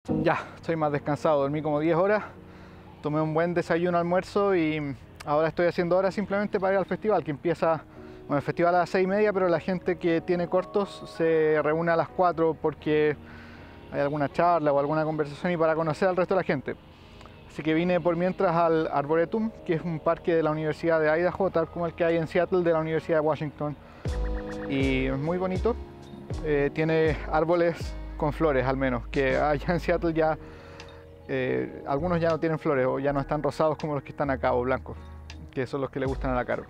Ya, estoy más descansado, dormí como 10 horas, tomé un buen desayuno, almuerzo y ahora estoy haciendo horas simplemente para ir al festival, que empieza, bueno, el festival a las 6:30, pero la gente que tiene cortos se reúne a las 4 porque hay alguna charla o alguna conversación y para conocer al resto de la gente. Así que vine por mientras al Arboretum, que es un parque de la Universidad de Idaho, tal como el que hay en Seattle de la Universidad de Washington. Y es muy bonito, tiene árboles con flores al menos, que allá en Seattle ya algunos ya no tienen flores o ya no están rosados como los que están acá o blancos, que son los que le gustan a la Caro.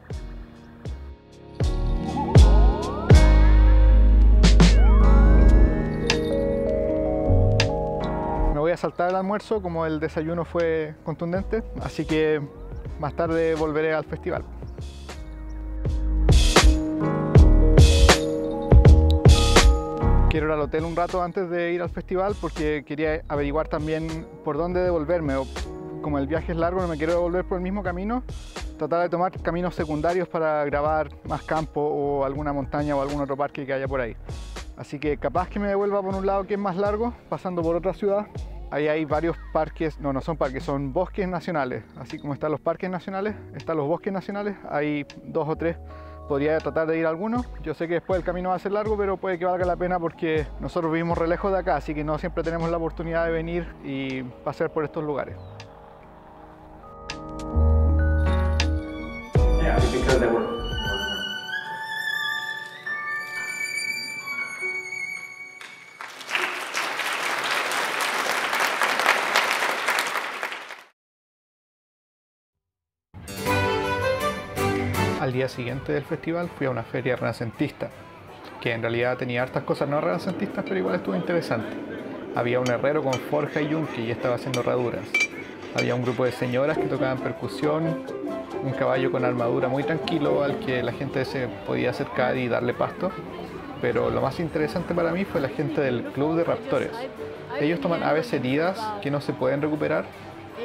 Me voy a saltar el almuerzo como el desayuno fue contundente, así que más tarde volveré al festival. Quiero ir al hotel un rato antes de ir al festival porque quería averiguar también por dónde devolverme. Como el viaje es largo, no me quiero devolver por el mismo camino, tratar de tomar caminos secundarios para grabar más campo o alguna montaña o algún otro parque que haya por ahí. Así que capaz que me devuelva por un lado que es más largo, pasando por otra ciudad. Ahí hay varios parques, no son parques, son bosques nacionales. Así como están los parques nacionales, están los bosques nacionales, hay 2 o 3. Podría tratar de ir a alguno. Yo sé que después el camino va a ser largo, pero puede que valga la pena porque nosotros vivimos re lejos de acá, así que no siempre tenemos la oportunidad de venir y pasear por estos lugares. Yeah, because they were. Al día siguiente del festival fui a una feria renacentista, que en realidad tenía hartas cosas no renacentistas, pero igual estuvo interesante. Había un herrero con forja y yunque y estaba haciendo herraduras. Había un grupo de señoras que tocaban percusión, un caballo con armadura muy tranquilo al que la gente se podía acercar y darle pasto. Pero lo más interesante para mí fue la gente del club de raptores. Ellos toman aves heridas que no se pueden recuperar,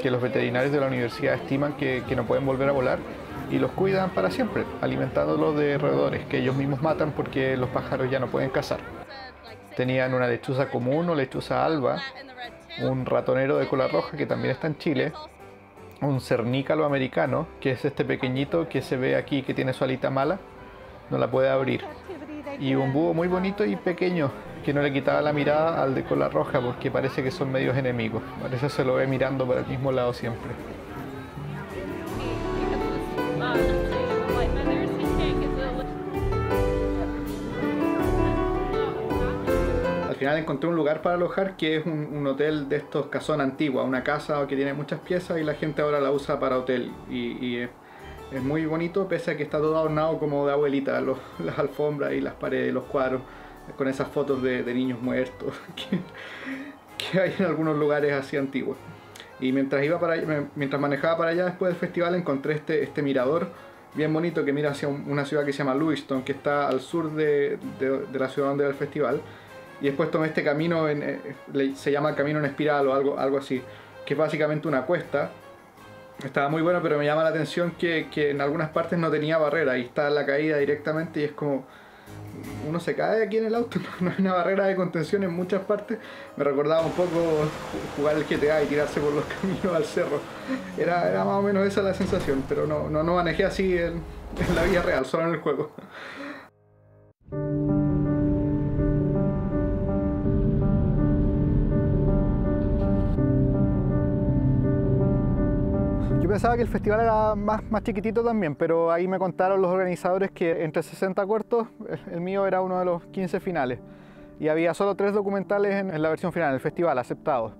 que los veterinarios de la universidad estiman que no pueden volver a volar, y los cuidan para siempre, alimentándolos de roedores que ellos mismos matan porque los pájaros ya no pueden cazar. Tenían una lechuza común o lechuza alba, un ratonero de cola roja que también está en Chile, un cernícalo americano, que es este pequeñito que se ve aquí que tiene su alita mala, no la puede abrir, y un búho muy bonito y pequeño que no le quitaba la mirada al de cola roja porque parece que son medios enemigos, parece que se lo ve mirando para el mismo lado siempre. Al final encontré un lugar para alojar que es un hotel de estos casona antigua, una casa que tiene muchas piezas y la gente ahora la usa para hotel y es muy bonito pese a que está todo adornado como de abuelita, las alfombras y las paredes, los cuadros con esas fotos de niños muertos que hay en algunos lugares así antiguos. Y mientras manejaba para allá después del festival encontré este mirador bien bonito que mira hacia una ciudad que se llama Lewiston, que está al sur de la ciudad donde era el festival. Y después tomé este camino, se llama camino en espiral o algo así, que es básicamente una cuesta. Estaba muy bueno, pero me llama la atención que en algunas partes no tenía barrera y está la caída directamente y es como... uno se cae aquí en el auto, no hay una barrera de contención en muchas partes. Me recordaba un poco jugar el GTA y tirarse por los caminos al cerro. Era más o menos esa la sensación, pero no manejé así en la vida real, solo en el juego. Yo pensaba que el festival era más chiquitito también, pero ahí me contaron los organizadores que entre 60 cortos, el mío era uno de los 15 finales. Y había solo 3 documentales en la versión final, en el festival, aceptados.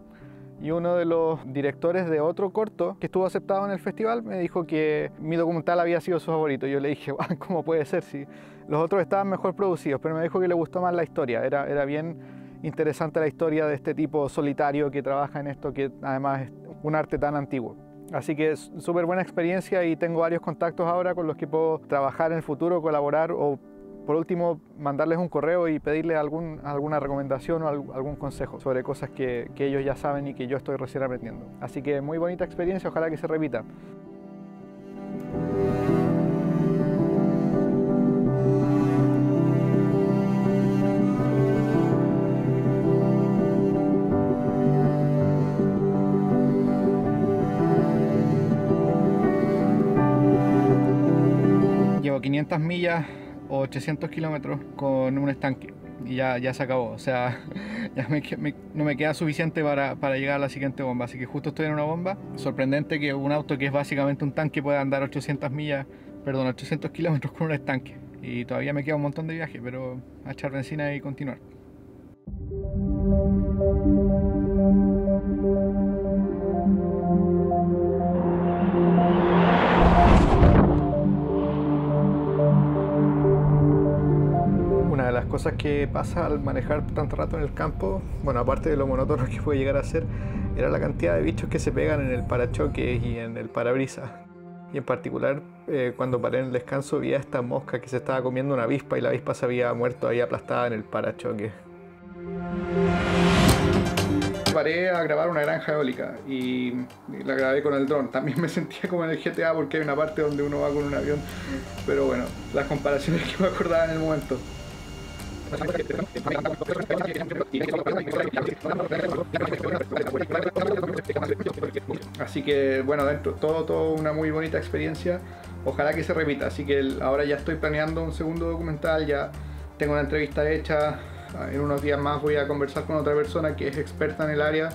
Y uno de los directores de otro corto que estuvo aceptado en el festival me dijo que mi documental había sido su favorito. Yo le dije, ¿cómo puede ser si los otros estaban mejor producidos? Pero me dijo que le gustó más la historia, era bien interesante la historia de este tipo solitario que trabaja en esto, que además es un arte tan antiguo. Así que es súper buena experiencia y tengo varios contactos ahora con los que puedo trabajar en el futuro, colaborar o por último mandarles un correo y pedirles alguna recomendación o algún consejo sobre cosas que ellos ya saben y que yo estoy recién aprendiendo. Así que muy bonita experiencia, ojalá que se repita. 800 millas o 800 kilómetros con un estanque y ya se acabó. O sea, ya no me queda suficiente para llegar a la siguiente bomba. Así que justo estoy en una bomba. Sorprendente que un auto que es básicamente un tanque pueda andar 800 kilómetros con un estanque. Y todavía me queda un montón de viaje, pero a echar benzina y continuar. Una de las cosas que pasa al manejar tanto rato en el campo, bueno, aparte de lo monótono que puede llegar a ser, era la cantidad de bichos que se pegan en el parachoques y en el parabrisas. Y en particular, cuando paré en el descanso, vi a esta mosca que se estaba comiendo una avispa y la avispa se había muerto ahí aplastada en el parachoque. Paré a grabar una granja eólica y la grabé con el dron. También me sentía como en el GTA porque hay una parte donde uno va con un avión. Pero bueno, las comparaciones que me acordaba en el momento. Así que bueno, dentro todo una muy bonita experiencia. Ojalá que se repita. Así que ahora ya estoy planeando un segundo documental. Ya tengo una entrevista hecha. En unos días más voy a conversar con otra persona que es experta en el área,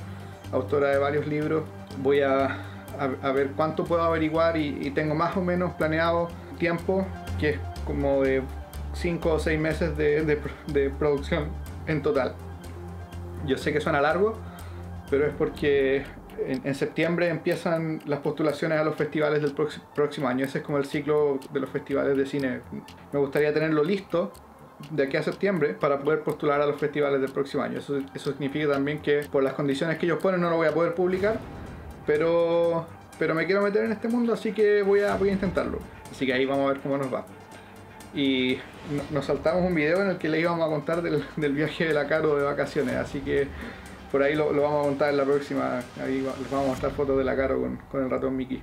autora de varios libros. Voy a ver cuánto puedo averiguar y tengo más o menos planeado tiempo, que es como de 5 o 6 meses de producción en total. Yo sé que suena largo, pero es porque en septiembre empiezan las postulaciones a los festivales del próximo año. Ese es como el ciclo de los festivales de cine. Me gustaría tenerlo listo de aquí a septiembre para poder postular a los festivales del próximo año. Eso significa también que por las condiciones que ellos ponen no lo voy a poder publicar, pero me quiero meter en este mundo, así que voy a intentarlo. Así que ahí vamos a ver cómo nos va. Y nos saltamos un video en el que le íbamos a contar del viaje de la Caro de vacaciones, así que por ahí lo vamos a contar en la próxima. Ahí les vamos a mostrar fotos de la Caro con el ratón Mickey.